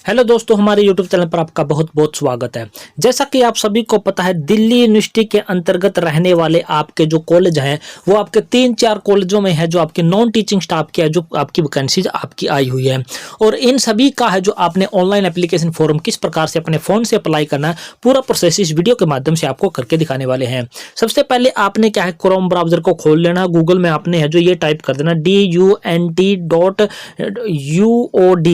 Hello दोस्तों, हमारे YouTube channel पर आपका बहुत बहुत स्वागत है। जैसा कि आप सभी को पता है, दिल्ली यूनिवर्सिटी के अंतर्गत रहने वाले आपके जो कॉलेज हैं वो आपके 3-4 कॉलेजों में है जो आपके नॉन टीचिंग स्टाफ की है, जो आपकी वैकेंसीज आपकी आई हुई है। और इन सभी का है जो आपने ऑनलाइन एप्लीकेशन फॉर्म किस प्रकार से अपने फ़ोन से अप्लाई करना है, पूरा प्रोसेस इस वीडियो के माध्यम से आपको करके दिखाने वाले हैं। सबसे पहले आपने क्या है, क्रोम ब्राउजर को खोल लेना। गूगल में आपने है जो ये टाइप कर देना DUNT.UOD,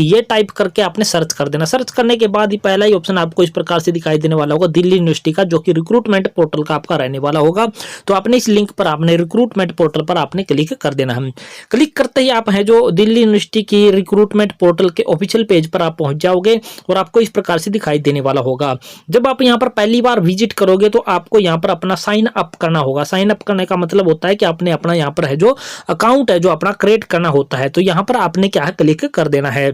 ये टाइप करके आपने सर्च कर देना। सर्च करने के बाद ही पहला ही ऑप्शन आपको इस प्रकार से दिखाई देने वाला होगा, दिल्ली यूनिवर्सिटी का, जो कि रिक्रूटमेंट पोर्टल का आपका रहने वाला होगा। तो आपने इस लिंक पर आपने रिक्रूटमेंट पोर्टल पर आपने क्लिक कर देना है। क्लिक करते ही आप है जो दिल्ली यूनिवर्सिटी की रिक्रूटमेंट पोर्टल के ऑफिशियल पेज पर आप पहुंच जाओगे और आपको इस प्रकार से दिखाई देने वाला होगा। जब आप यहाँ पर पहली बार विजिट करोगे तो आपको यहाँ पर अपना साइन अप करना होगा। साइन अप करने का मतलब होता है कि आपने अपना यहाँ पर है जो अकाउंट है जो अपना क्रिएट करना होता है। तो यहाँ पर आपने क्या है, क्लिक कर देना है।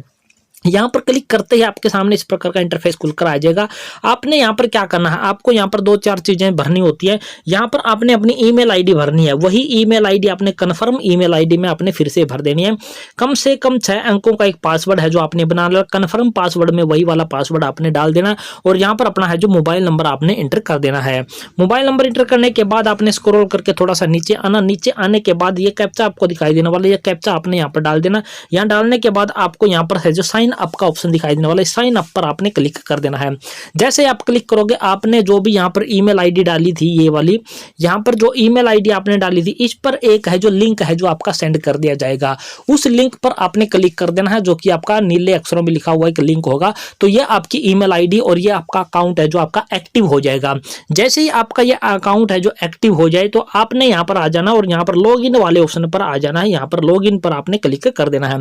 यहाँ पर क्लिक करते ही आपके सामने इस प्रकार का इंटरफेस खुलकर आ जाएगा। आपने यहाँ पर क्या करना है, आपको यहाँ पर 2-4 चीजें भरनी होती है। यहाँ पर आपने अपनी ईमेल आईडी भरनी है। वही ईमेल आईडी आपने कन्फर्म ईमेल आईडी में आपने फिर से भर देनी है। कम से कम 6 अंकों का एक पासवर्ड है जो आपने बना लिया। कन्फर्म पासवर्ड में वही वाला पासवर्ड आपने डाल देना और यहाँ पर अपना है जो मोबाइल नंबर आपने इंटर कर देना है। मोबाइल नंबर इंटर करने के बाद आपने स्क्रॉल करके थोड़ा सा नीचे आना। नीचे आने के बाद ये कैप्चा आपको दिखाई देने वाला है। ये कैप्चा आपने यहाँ पर डाल देना। यहाँ डालने के बाद आपको यहाँ पर है जो साइन अप का ऑप्शन दिखाई देने वाला है। साइन अप पर आपने क्लिक कर देना है। जैसे आप क्लिक करोगे, आपने जो भी यहाँ पर ईमेल आईडी डाली थी, ये वाली यहाँ पर जो ईमेल आईडी आपने डाली थी, इस पर एक है जो लिंक है जो आपका सेंड कर दिया जाएगा। उस लिंक पर आपने क्लिक कर देना है, जो कि आपका नीले अक्षरों में लिखा हुआ एक लिंक होगा। तो ये आपकी ईमेल आईडी और ये आपका अकाउंट है जो आपका एक्टिव हो जाएगा। जैसे ही आपका ये अकाउंट है जो एक्टिव हो जाए तो आपने यहाँ पर आ जाना और यहाँ पर लॉगिन वाले ऑप्शन पर आ जाना है। यहाँ पर लॉगिन पर आपने क्लिक कर देना है।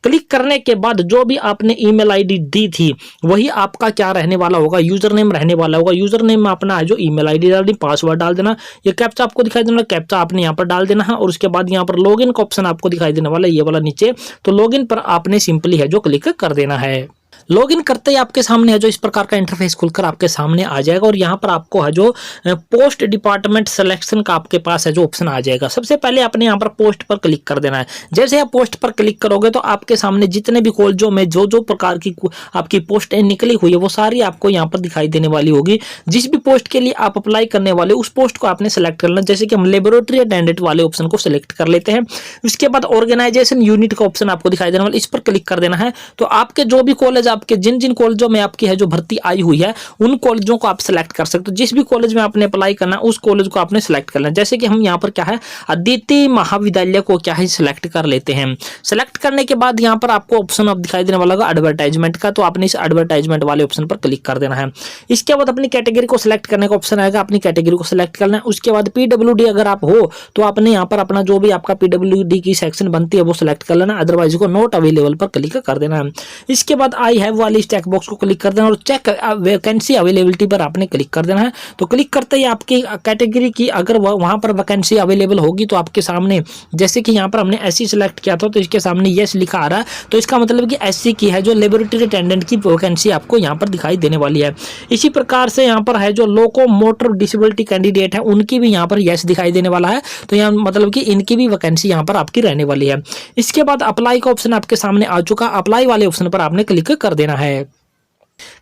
क्लिक करने के बाद जो भी आपने ईमेल आईडी दी थी वही आपका क्या रहने वाला होगा, यूजर नेम रहने वाला होगा। यूजर नेम में अपना जो ईमेल आईडी डाल दी, पासवर्ड डाल देना। ये कैप्चा आपको दिखाई देना, कैप्चा आपने यहाँ पर डाल देना है और उसके बाद यहाँ पर लॉगिन का ऑप्शन आपको दिखाई देने वाला है, ये वाला नीचे। तो लॉगिन पर आपने सिंपली है जो क्लिक कर देना है। लॉगिन करते ही आपके सामने है जो इस प्रकार का इंटरफेस खुलकर आपके सामने आ जाएगा और यहाँ पर आपको है जो पोस्ट डिपार्टमेंट सिलेक्शन का आपके पास है जो ऑप्शन आ जाएगा। सबसे पहले आपने यहाँ पर पोस्ट पर क्लिक कर देना है। जैसे आप पोस्ट पर क्लिक करोगे तो आपके सामने जितने भी कॉलेजों में जो जो प्रकार की आपकी पोस्ट निकली हुई है वो सारी आपको यहाँ पर दिखाई देने वाली होगी। जिस भी पोस्ट के लिए आप अप्लाई करने वाले उस पोस्ट को आपने सेलेक्ट करना। जैसे कि हम लेबोरेटरी अटेंडेंट वाले ऑप्शन को सिलेक्ट कर लेते हैं। उसके बाद ऑर्गेनाइजेशन यूनिट का ऑप्शन आपको दिखाई देने वाला, इस पर क्लिक कर देना है। तो आपके जो भी कॉलेज आपके जिन जिन कॉलेजों में आपकी है जो भर्ती आई हुई है उन कॉलेजों को आप सिलेक्ट कर सकते हो। जिस भी कॉलेज में आपने अप्लाई करना उस कॉलेज को आपने सिलेक्ट करना है। जैसे कि हम यहाँ पर क्या है, अदिति महाविद्यालय को क्या है सिलेक्ट कर लेते हैं। सिलेक्ट करने के बाद यहाँ पर आपको ऑप्शन अब दिखाई देने वाला होगा एडवर्टाइजमेंट का। तो आपने इस एडवर्टाइजमेंट वाले ऑप्शन पर क्लिक कर देना है। इसके बाद अपनी कैटेगरी को सिलेक्ट करने का ऑप्शन आएगा, अपनी कैटेगरी को सिलेक्ट करना है। उसके बाद पीडब्ल्यूडी अगर आप हो तो आपने यहाँ पर अपना जो भी आपका पीडब्ल्यूडी की सेक्शन बनती है वो सिलेक्ट कर लेना, अदरवाइज को नॉट अवेलेबल पर क्लिक कर देना है। इसके बाद आई हैव वाली चेक बॉक्स को क्लिक कर देना और चेक वैकेंसी अवेलेबिलिटी पर आपने क्लिक कर देना है। तो क्लिक करते ही आपकी कैटेगरी की अगर वहां पर वैकेंसी अवेलेबल होगी तो आपके सामने, जैसे कि यहाँ पर हमने एससी सिलेक्ट किया था तो इसके सामने यस लिखा आ रहा है, तो इसका मतलब कि एससी की है जो लेबोरेटरी अटेंडेंट की वैकेंसी आपको यहाँ पर दिखाई देने वाली है। इसी प्रकार से यहाँ पर है जो लोको मोटर डिसेबिलिटी कैंडिडेट है उनकी भी यहाँ पर यस दिखाई देने वाला है। तो यहाँ मतलब कि इनकी भी वैकेंसी यहाँ पर आपकी रहने वाली है। इसके बाद अप्लाई का ऑप्शन आपके सामने आ चुका। अप्लाई वाले ऑप्शन पर आपने क्लिक कर देना है।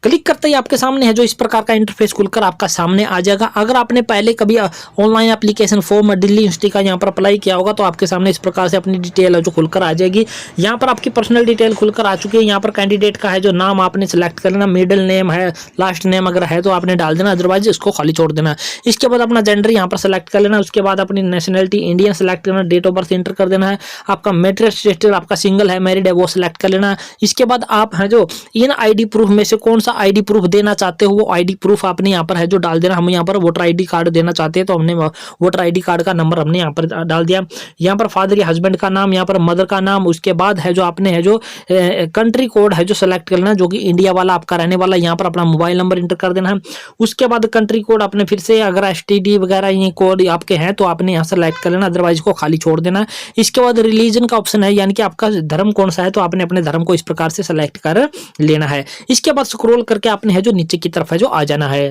क्लिक करते ही आपके सामने है जो इस प्रकार का इंटरफेस खुलकर आपका सामने आ जाएगा। अगर आपने पहले कभी online application form Delhi university का यहाँ पर अप्लाई किया होगा तो आपके सामने इस प्रकार से अपनी डिटेल है जो खुलकर आ जाएगी। यहाँ पर आपकी पर्सनल डिटेल खुलकर आ चुकी है। यहाँ पर कैंडिडेट का है जो नाम आपने सेलेक्ट कर लेना, मिडिल नेम है, लास्ट नेम अगर है तो आपने डाल देना, अदरवाइज इसको खाली छोड़ देना। इसके बाद अपना जेंडर यहाँ पर सेलेक्ट कर लेना। उसके बाद अपनी नेशनलिटी इंडियन सेलेक्ट करना, डेट ऑफ बर्थ एंटर कर देना है। आपका मैरिटल स्टेटस आपका सिंगल है, मैरिड है, वो सिलेक्ट कर लेना। इसके बाद आप है जो इन आईडी प्रूफ में से कौन सा आईडी प्रूफ देना चाहते हो वो आईडी प्रूफ आपने यहाँ पर है जो डाल देना। हम यहाँ पर वोटर आईडी कार्ड देना चाहते हैं तो हमने वोटर आईडी कार्ड का नंबर हमने यहाँ पर डाल दिया। यहाँ पर फादर या हस्बैंड का नाम, यहाँ पर मदर का नाम। उसके बाद है जो आपने है जो कंट्री कोड है जो सेलेक्ट करना, जो कि इंडिया वाला आपका रहने वाला। यहाँ पर अपना मोबाइल नंबर इंटर कर देना है। उसके बाद कंट्री कोड आपने फिर से अगर एसटीडी वगैरह ये कोड आपके हैं तो आपने यहाँ सेलेक्ट कर लेना, अदरवाइज को खाली छोड़ देना। इसके बाद रिलीजन का ऑप्शन है, यानी कि आपका धर्म कौन सा है तो आपने अपने धर्म को इस प्रकार से सेलेक्ट कर लेना है। इसके बाद स्क्रॉल करके आपने है जो नीचे की तरफ है जो आ जाना है।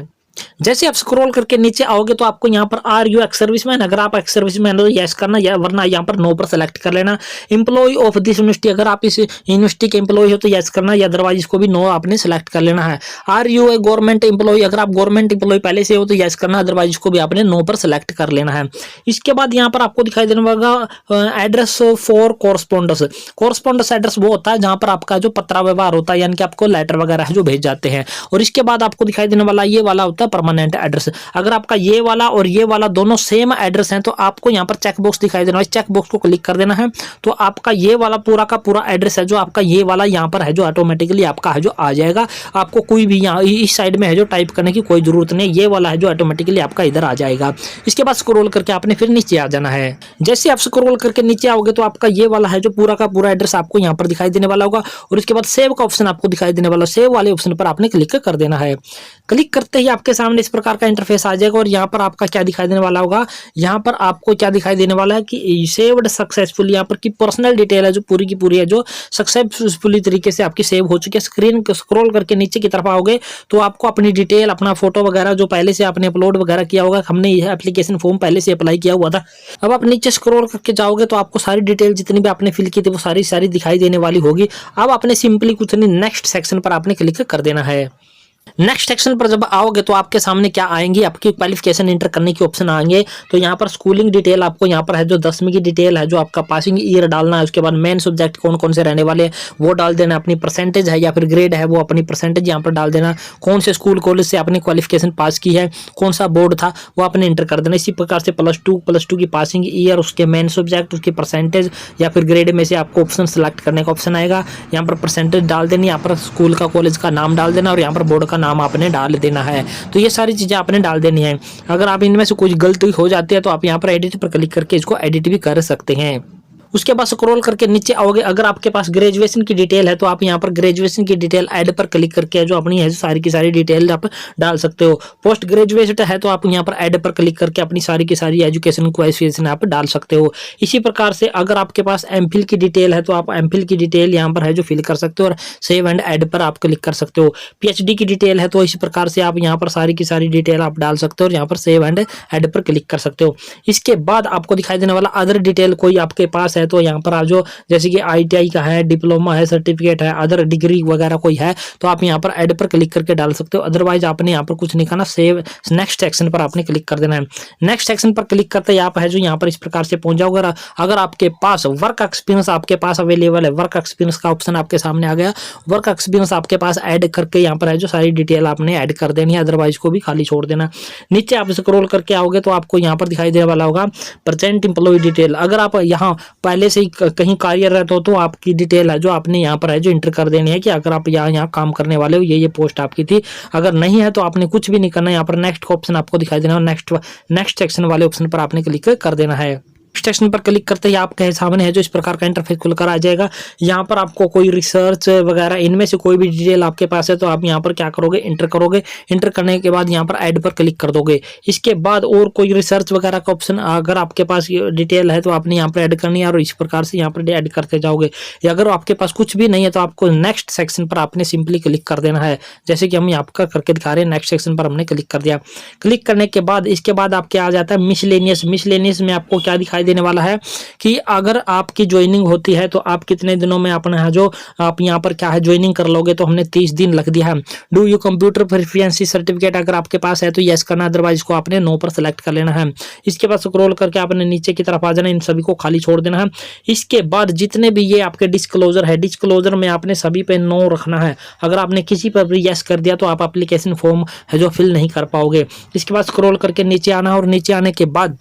जैसे आप स्क्रॉल करके नीचे आओगे तो आपको यहाँ पर आर यू एक्स सर्विसमैन, अगर आप एक्स सर्विसमैन हो तो यस करना, या वरना यहाँ पर नो पर सेलेक्ट कर लेना। एम्प्लॉय ऑफ दिस यूनिवर्सिटी, अगर आप इस यूनिवर्सिटी के एम्प्लॉय हो तो यस करना, या अदरवाइज इसको भी नो आपने सेलेक्ट कर लेना है। Are you a government employ, अगर आप गवर्नमेंट एम्प्लॉय पहले से हो तो यस करना, अदरवाइज इसको भी आपने नो पर सेलेक्ट कर लेना है। इसके बाद यहाँ पर आपको दिखाई देने वाला address for correspondence. Correspondence address वो होता है जहाँ पर आपका जो पत्र व्यवहार होता है, यानी कि आपको लेटर वगैरह है जो भेज जाते हैं। और इसके बाद आपको दिखाई देने वाला ये वाला होता है परमानेंट एड्रेस। अगर आपका ये वाला और ये वाला दोनों सेम एड्रेस हैं तो आपको यहाँ पर चेक बॉक्स दिखाई देना है, चेक बॉक्स को क्लिक कर देना है। तो आपका ये वाला पूरा का पूरा एड्रेस है जो आपका ये वाला यहाँ पर है जो ऑटोमेटिकली आपका है जो आ जाएगा। आपको कोई भी यहाँ इस साइड में है जो टाइप करने की कोई जरूरत नहीं, ये वाला है जो ऑटोमेटिकली आपका इधर आ जाएगा। इसके बाद स्क्रॉल करके आपने फिर नीचे आ जाना है। जैसे आप स्क्रॉल करके नीचे आओगे तो आपका ये वाला है जो पूरा का पूरा एड्रेस आपको यहाँ पर दिखाई देने वाला होगा। और इसके बाद सेव का ऑप्शन आपको दिखाई देने वाला, सेव वाले ऑप्शन पर आपने क्लिक कर देना है। क्लिक करते ही आपके सामने इस प्रकार का इंटरफेस आ जाएगा। और यहाँ पर आपका क्या दिखाई देने वाला होगा, यहाँ पर आपको क्या दिखाई देने वाला है कि सेव्ड सक्सेसफुली, यहाँ पर की पर्सनल डिटेल है जो पूरी की पूरी है जो सक्सेसफुली तरीके से आपकी सेव हो चुकी है। स्क्रीन स्क्रॉल करके नीचे की तरफ आओगे तो आपको अपनी डिटेल, अपना फोटो वगैरह जो पहले से आपने अपलोड वगैरह किया होगा, हमने यह एप्लीकेशन फॉर्म पहले से अप्लाई किया हुआ था। अब आप नीचे स्क्रॉल करके जाओगे तो आपको सारी डिटेल जितनी भी आपने फिल की थी वो सारी दिखाई देने वाली होगी। अब आपने सिंपली कुछ नहीं, नेक्स्ट सेक्शन पर आपने क्लिक कर देना है। नेक्स्ट सेक्शन पर जब आओगे तो आपके सामने क्या आएंगी, आपकी क्वालिफिकेशन इंटर करने की ऑप्शन आएंगे। तो यहाँ पर स्कूलिंग डिटेल आपको यहाँ पर है जो 10वीं की डिटेल है, जो आपका पासिंग ईयर डालना है। उसके बाद मेन सब्जेक्ट कौन कौन से रहने वाले हैं वो डाल देना, अपनी परसेंटेज है या फिर ग्रेड है वो अपनी परसेंटेज यहाँ पर डाल देना, कौन से स्कूल कॉलेज से आपने क्वालिफिकेशन पास की है, कौन सा बोर्ड था वो आपने इंटर कर देना। इसी प्रकार से +2 की पासिंग ईयर, उसके मेन सब्जेक्ट, उसकी परसेंटेज या फिर ग्रेड में से आपको ऑप्शन सेलेक्ट करने का ऑप्शन आएगा। यहाँ पर परसेंटेज डाल देनी, यहाँ पर स्कूल का कॉलेज का नाम डाल देना और यहाँ पर बोर्ड का नाम आपने डाल देना है। तो ये सारी चीजें आपने डाल देनी है। अगर आप इनमें से कुछ गलती हो जाती है तो आप यहाँ पर एडिट पर क्लिक करके इसको एडिट भी कर सकते हैं। उसके बाद स्क्रॉल करके नीचे आओगे, अगर आपके पास ग्रेजुएशन की डिटेल है तो आप यहाँ पर ग्रेजुएशन की डिटेल ऐड पर क्लिक करके जो अपनी है सारी की सारी डिटेल आप डाल सकते हो। पोस्ट ग्रेजुएट है तो आप यहाँ पर ऐड पर क्लिक करके अपनी सारी की सारी एजुकेशन क्वालिफिकेशन आप डाल सकते हो। इसी प्रकार से अगर आपके पास एमफिल की डिटेल है तो आप एमफिल की डिटेल यहाँ पर है जो फिल कर सकते हो और सेव एंड ऐड पर आप क्लिक कर सकते हो। पीएचडी की डिटेल है तो इसी प्रकार से आप यहाँ पर सारी की सारी डिटेल आप डाल सकते हो और यहाँ पर सेव एंड ऐड पर क्लिक कर सकते हो। इसके बाद आपको दिखाई देने वाला अदर डिटेल कोई आपके पास है तो यहाँ पर आज जैसे कि आईटीआई का है, डिप्लोमा है, सर्टिफिकेट है, अदर डिग्री वगैरह कोई है तो आप यहाँ पर ऐड पर क्लिक करके डाल सकते हो। अदरवाइज आपने यहाँ पर कुछ नहीं करना, सेव नेक्स्ट सेक्शन पर आपने क्लिक कर देना है। नेक्स्ट सेक्शन पर क्लिक करते ही आप है जो यहाँ पर इस प्रकार से पहुंच जाओगे। अगर आपके पास वर्क एक्सपीरियंस आपके पास अवेलेबल है, वर्क एक्सपीरियंस का ऑप्शन आपके सामने आ गया, वर्क एक्सपीरियंस आपके पास ऐड करके यहाँ पर है जो सारी डिटेल आपने ऐड कर देनी है, अदरवाइज को भी खाली छोड़ देना। नीचे आप स्क्रॉल करके आओगे तो आपको यहाँ पर दिखाई देने वाला होगा प्रेजेंट एम्प्लॉय डिटेल। अगर आप यहाँ पहले से ही कहीं कार्यरत हो तो आपकी डिटेल है जो आपने यहाँ पर है जो इंटर कर देनी है कि अगर आप यहाँ काम करने वाले हो, ये पोस्ट आपकी थी। अगर नहीं है तो आपने कुछ भी नहीं करना, यहाँ पर नेक्स्ट का ऑप्शन आपको दिखाई देना है, नेक्स्ट सेक्शन वाले ऑप्शन पर आपने क्लिक कर देना है। सेक्शन पर क्लिक करते ही आपके सामने है जो इस प्रकार का इंटरफेस खुलकर आ जाएगा। यहाँ पर आपको कोई रिसर्च वगैरह इनमें से कोई भी डिटेल आपके पास है तो आप यहाँ पर क्या करोगे, इंटर करोगे। इंटर करने के बाद यहाँ पर ऐड पर क्लिक कर दोगे। इसके बाद और कोई रिसर्च वगैरह का ऑप्शन अगर आपके पास डिटेल है तो आपने यहाँ पर ऐड करनी है और इस प्रकार से यहाँ पर ऐड करते जाओगे। या अगर आपके पास कुछ भी नहीं है तो आपको नेक्स्ट सेक्शन पर आपने सिंपली क्लिक कर देना है, जैसे कि हम यहाँ पर करके दिखा रहे हैं। नेक्स्ट सेक्शन पर हमने क्लिक कर दिया। क्लिक करने के बाद इसके बाद आपके आ जाता है मिसलेनियस। मिसलेनियस में आपको क्या दिखाई देने वाला है कि अगर आपकी ज्वाइनिंग होती है तो आप कितने दिनों में अपना जो आप यहाँ पर क्या है ज्वाइनिंग कर लोगे। तो हमने 30 दिन लग दिया है। Do you computer proficiency certificate अगर आपके पास है तो यस करना, अदरवाइज को आपने नो पर सेलेक्ट कर लेना है। इसके बाद स्क्रॉल करके आपने नीचे की तरफ आ जाना, इन सभी को खाली छोड़ देना है। इसके बाद जितने भी ये आपके डिस्क्लोजर है, डिस्क्लोजर में आपने सभी पे नो रखना है। अगर आपने किसी पर भी यस कर दिया तो आप एप्लीकेशन फॉर्म है जो फिल नहीं कर पाओगे। इसके बाद स्क्रॉल करके नीचे आना और नीचे आने के बाद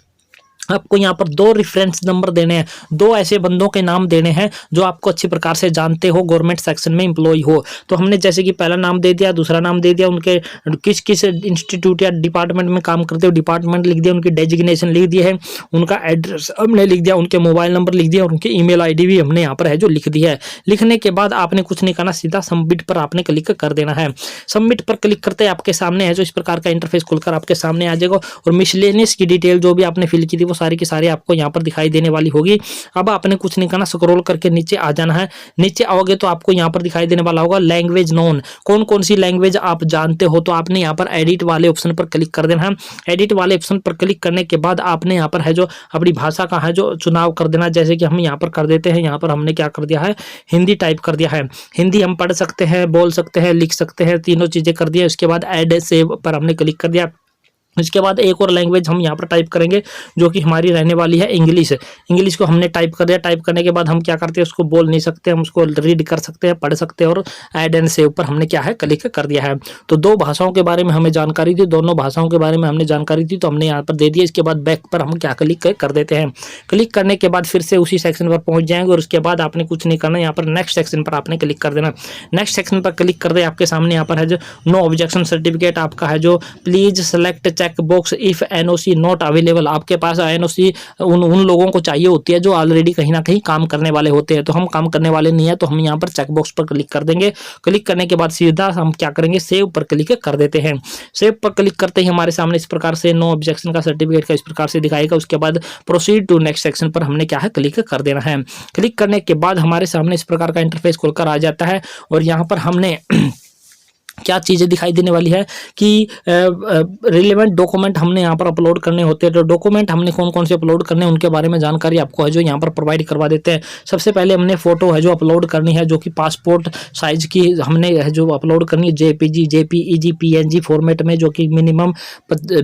आपको यहाँ पर 2 रेफरेंस नंबर देने हैं, 2 ऐसे बंदों के नाम देने हैं जो आपको अच्छी प्रकार से जानते हो, गवर्नमेंट सेक्शन में एम्प्लॉय हो। तो हमने जैसे कि पहला नाम दे दिया, दूसरा नाम दे दिया, उनके किस किस इंस्टीट्यूट या डिपार्टमेंट में काम करते हो डिपार्टमेंट लिख दिया, उनकी डेजिग्नेशन लिख दी है, उनका एड्रेस हमने लिख दिया, उनके मोबाइल नंबर लिख दिया और उनकी ईमेल आईडी भी हमने यहाँ पर है जो लिख दी है। लिखने के बाद आपने कुछ नहीं करना, सीधा सबमिट पर आपने क्लिक कर देना है। सबमिट पर क्लिक करते आपके सामने है जो इस प्रकार का इंटरफेस खुलकर आपके सामने आ जाएगा और मिसलेनियस की डिटेल जो भी आपने फिल की थी वो सारी की सारी आपको यहाँ पर दिखाई देने वाली होगी। अब आपने कुछ नहीं करना, स्क्रॉल करके नीचे आ जाना है। नीचे आओगे तो आपको यहाँ पर दिखाई देने वाला होगा लैंग्वेज नोन, कौन कौन सी लैंग्वेज आप जानते हो। तो आपने यहाँ पर एडिट वाले ऑप्शन पर क्लिक कर देना है। एडिट वाले ऑप्शन पर क्लिक करने के बाद आपने यहाँ पर है जो अपनी भाषा का है जो चुनाव कर देना। जैसे कि हम यहाँ पर कर देते हैं, यहाँ पर हमने क्या कर दिया है, हिंदी टाइप कर दिया है। हिंदी हम पढ़ सकते हैं, बोल सकते हैं, लिख सकते हैं, तीनों चीजें कर दिया। उसके बाद ऐड सेव पर हमने क्लिक कर दिया। उसके बाद एक और लैंग्वेज हम यहाँ पर टाइप करेंगे जो कि हमारी रहने वाली है इंग्लिश। इंग्लिश को हमने टाइप कर दिया। टाइप करने के बाद हम क्या करते हैं, उसको बोल नहीं सकते, हम उसको रीड कर सकते हैं, पढ़ सकते हैं, और ऐड एंड सेव पर हमने क्या है, क्लिक कर दिया है। तो दो भाषाओं के बारे में हमें जानकारी थी, दोनों भाषाओं के बारे में हमने जानकारी थी, तो हमने यहाँ पर दे दिया। इसके बाद बैक पर हम क्या क्लिक कर देते हैं। क्लिक करने के बाद फिर से उसी सेक्शन पर पहुंच जाएंगे और उसके बाद आपने कुछ नहीं करना, यहाँ पर नेक्स्ट सेक्शन पर आपने क्लिक कर देना। नेक्स्ट सेक्शन पर क्लिक कर दे, आपके सामने यहाँ पर है जो नो ऑब्जेक्शन सर्टिफिकेट आपका है जो please select check box if NOC not available. आपके पास एनओसी उन लोगों को चाहिए होती है जो ऑलरेडी कहीं ना कहीं काम करने वाले होते हैं, तो हम काम करने वाले नहीं है, तो हम यहाँ पर चेक बॉक्स पर क्लिक कर देंगे। क्लिक करने के बाद सीधा हम क्या करेंगे, सेव पर क्लिक कर देते हैं। सेव पर क्लिक करते ही हमारे सामने इस प्रकार से नो ऑब्जेक्शन का सर्टिफिकेट का इस प्रकार से दिखाएगा। उसके बाद प्रोसीड टू नेक्स्ट सेक्शन पर हमने क्या है, क्लिक कर देना है। क्लिक करने के बाद हमारे सामने इस प्रकार का इंटरफेस खुलकर आ जाता है और यहाँ पर हमने क्या चीज़ें दिखाई देने वाली है कि रिलेवेंट डॉक्यूमेंट हमने यहाँ पर अपलोड करने होते हैं। तो डॉक्यूमेंट हमने कौन कौन से अपलोड करने हैं उनके बारे में जानकारी आपको है जो यहाँ पर प्रोवाइड करवा देते हैं। सबसे पहले हमने फोटो है जो अपलोड करनी है, जो कि पासपोर्ट साइज की हमने है जो अपलोड करनी है, जेपीजी, जेपीईजी, पीएनजी फॉर्मेट में, जो कि मिनिमम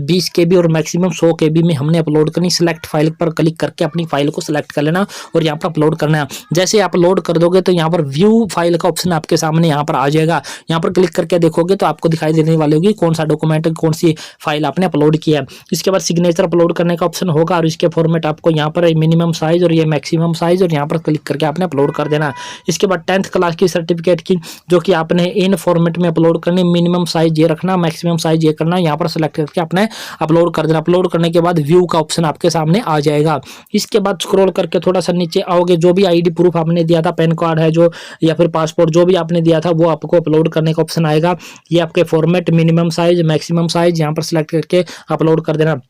20 KB और मैक्सिमम 100 KB में हमने अपलोड करनी। सिलेक्ट फाइल पर क्लिक करके अपनी फाइल को सिलेक्ट कर लेना और यहाँ पर अपलोड करना है। जैसे आप अपलोड कर दोगे तो यहाँ पर व्यू फाइल का ऑप्शन आपके सामने यहाँ पर आ जाएगा। यहाँ पर क्लिक करके देखोगे तो आपको दिखाई देने वाली होगी कौन सा डॉक्यूमेंट, कौन सी फाइल आपने अपलोड किया है। इसके बाद सिग्नेचर अपलोड करने का ऑप्शन होगा और इसके फॉर्मेट आपको यहाँ पर मिनिमम साइज और ये मैक्सिमम साइज, और यहाँ पर क्लिक करके आपने अपलोड कर देना। इसके बाद 10th क्लास की सर्टिफिकेट की जो कि आपने इन फॉर्मेट में अपलोड करनी, मिनिमम साइज ये रखना, मैक्सिमम साइज ये करना, यहाँ पर सेलेक्ट करके आपने अपलोड कर देना। अपलोड करने के बाद व्यू का ऑप्शन आपके सामने आ जाएगा। इसके बाद स्क्रॉल करके थोड़ा सा नीचे आओगे, जो भी आईडी प्रूफ आपने दिया था, पैन कार्ड है जो या फिर पासपोर्ट जो भी आपने दिया था वो आपको अपलोड करने का ऑप्शन आएगा। ये आपके format, minimum size, maximum size यहाँ पर सिलेक्ट करके अपलोड कर देना।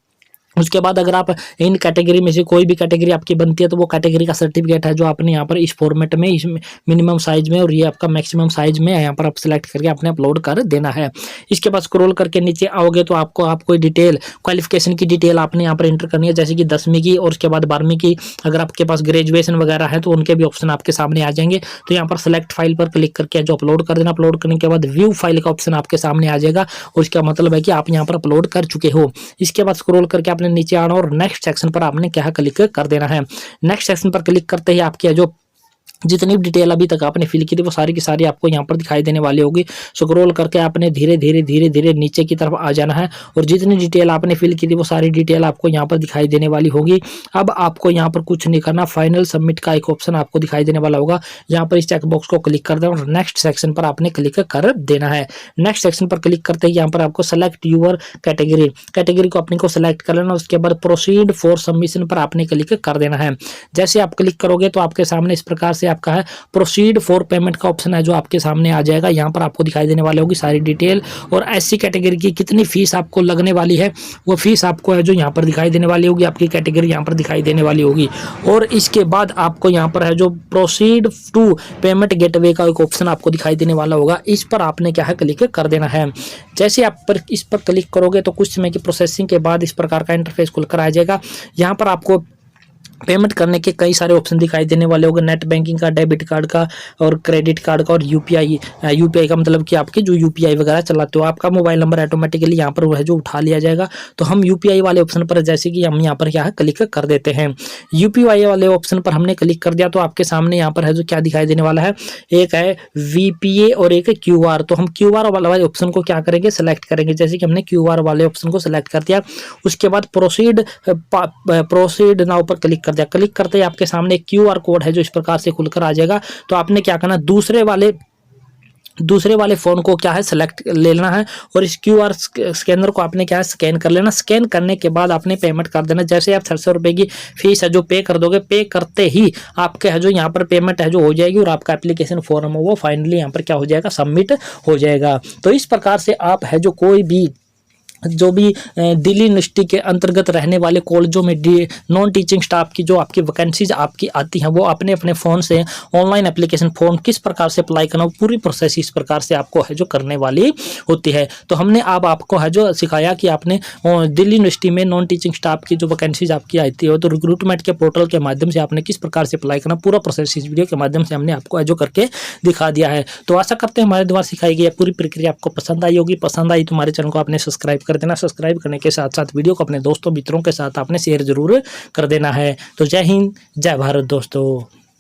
उसके बाद अगर आप इन कैटेगरी में से कोई भी कैटेगरी आपकी बनती है तो वो कैटेगरी का सर्टिफिकेट है जो आपने यहाँ पर इस फॉर्मेट में, इस मिनिमम साइज में और ये आपका मैक्सिमम साइज में यहाँ पर आप सिलेक्ट करके आपने अपलोड कर देना है। इसके बाद स्क्रॉल करके नीचे आओगे तो आपको डिटेल, क्वालिफिकेशन की डिटेल आपने यहाँ पर एंटर करनी है, जैसे कि 10वीं की और उसके बाद 12वीं की। अगर आपके पास ग्रेजुएशन वगैरह है तो उनके भी ऑप्शन आपके सामने आ जाएंगे। तो यहाँ पर सेलेक्ट फाइल पर क्लिक करके जो अपलोड कर देना। अपलोड करने के बाद व्यू फाइल का ऑप्शन आपके सामने आ जाएगा और इसका मतलब है कि आप यहाँ पर अपलोड कर चुके हो। इसके बाद स्क्रॉल करके नीचे आना और नेक्स्ट सेक्शन पर आपने क्या क्लिक कर देना है। नेक्स्ट सेक्शन पर क्लिक करते ही आपकी जो जितनी भी डिटेल अभी तक आपने फिल की थी वो सारी की सारी आपको यहाँ पर दिखाई देने वाली होगी। स्क्रॉल करके आपने धीरे धीरे नीचे की तरफ आ जाना है और जितनी डिटेल आपने फिल की थी वो सारी डिटेल आपको यहाँ पर दिखाई देने वाली होगी। अब आपको यहाँ पर कुछ नहीं करना, फाइनल सबमिट का एक ऑप्शन आपको दिखाई देने वाला होगा। यहाँ पर इस चेक बॉक्स को क्लिक कर देना और नेक्स्ट सेक्शन पर आपने क्लिक कर देना है। नेक्स्ट सेक्शन पर क्लिक करते ही यहाँ पर आपको सेलेक्ट यूर कैटेगरी को अपने को सिलेक्ट कर लेना। उसके बाद प्रोसीड फॉर सबमिशन पर आपने क्लिक कर देना है। जैसे आप क्लिक करोगे तो आपके सामने इस प्रकार से आपका है प्रोसीड फॉर पेमेंट का ऑप्शन है जो आपके सामने आ जाएगा। यहाँ पर आपको दिखाई देने वाली होगी सारी डिटेल और एससी कैटेगरी की कितनी फीस आपको लगने वाली है वो फीस आपको है जो यहाँ पर दिखाई देने वाली होगी। आपकी कैटेगरी यहाँ पर दिखाई देने वाली होगी और इसके बाद आपको यहाँ पर है जो प्रोसीड टू पेमेंट गेटवे का एक ऑप्शन आपको दिखाई देने वाला होगा। इस पर आपने क्या है क्लिक कर देना है। जैसे आप इस पर क्लिक करोगे तो कुछ समय की प्रोसेसिंग के बाद इस प्रकार का इंटरफेस खुलकर आ जाएगा। यहाँ पर आपको पेमेंट करने के कई सारे ऑप्शन दिखाई देने वाले होंगे, नेट बैंकिंग का, डेबिट कार्ड का और क्रेडिट कार्ड का और यूपीआई का मतलब कि आपके जो यूपीआई वगैरह चलाते हो आपका मोबाइल नंबर ऑटोमेटिकली यहाँ पर वो है जो उठा लिया जाएगा। तो हम यूपीआई वाले ऑप्शन पर जैसे कि हम यहाँ पर क्या है क्लिक कर देते हैं। यूपीआई वाले ऑप्शन पर हमने क्लिक कर दिया तो आपके सामने यहाँ पर है जो क्या दिखाई देने वाला है, एक है वीपीए और एक है क्यूआर। तो हम क्यूआर वाले ऑप्शन को क्या करेंगे, सेलेक्ट करेंगे। जैसे कि हमने क्यूआर वाले ऑप्शन को सेलेक्ट कर दिया उसके बाद प्रोसीड नाउ पर क्लिक दिया। क्लिक करते ही आपके सामने क्यूआर कोड है जो इस प्रकार से खुलकर आ जाएगा। तो आपने क्या करना, दूसरे वाले फोन को क्या है सेलेक्ट ले लेना है और इस क्यूआर स्कैनर को आपने क्या है स्कैन कर लेना। स्कैन करने के बाद आपने पेमेंट कर देना। जैसे आप 600 रुपए की फीस है जो पे कर दोगे, पे करते ही आपके है जो यहाँ पर पेमेंट है जो हो जाएगी और आपका एप्लीकेशन फॉर्म है वो फाइनली यहाँ पर क्या हो जाएगा, सबमिट हो जाएगा। तो इस प्रकार से आप है जो कोई भी जो भी दिल्ली यूनिवर्सिटी के अंतर्गत रहने वाले कॉलेजों में नॉन टीचिंग स्टाफ की जो आपकी वैकेंसीज आपकी आती हैं, वो अपने अपने फ़ोन से ऑनलाइन एप्लीकेशन फॉर्म किस प्रकार से अप्लाई करना, वो पूरी प्रोसेस इस प्रकार से आपको है जो करने वाली होती है। तो हमने अब आपको है जो सिखाया कि आपने दिल्ली यूनिवर्सिटी में नॉन टीचिंग स्टाफ की जो वैकेंसीज आपकी आती है, तो रिक्रूटमेंट के पोर्टल के माध्यम से आपने किस प्रकार से अप्लाई करना, पूरा प्रोसेस इस वीडियो के माध्यम से हमने आपको है जो करके दिखा दिया है। तो आशा करते हैं हमारे द्वारा सिखाई गई पूरी प्रक्रिया आपको पसंद आई होगी। पसंद आई तो हमारे चैनल को आपने सब्सक्राइब कर देना। सब्सक्राइब करने के साथ साथ वीडियो को अपने दोस्तों मित्रों के साथ आपने शेयर जरूर कर देना है। तो जय हिंद, जय भारत दोस्तों।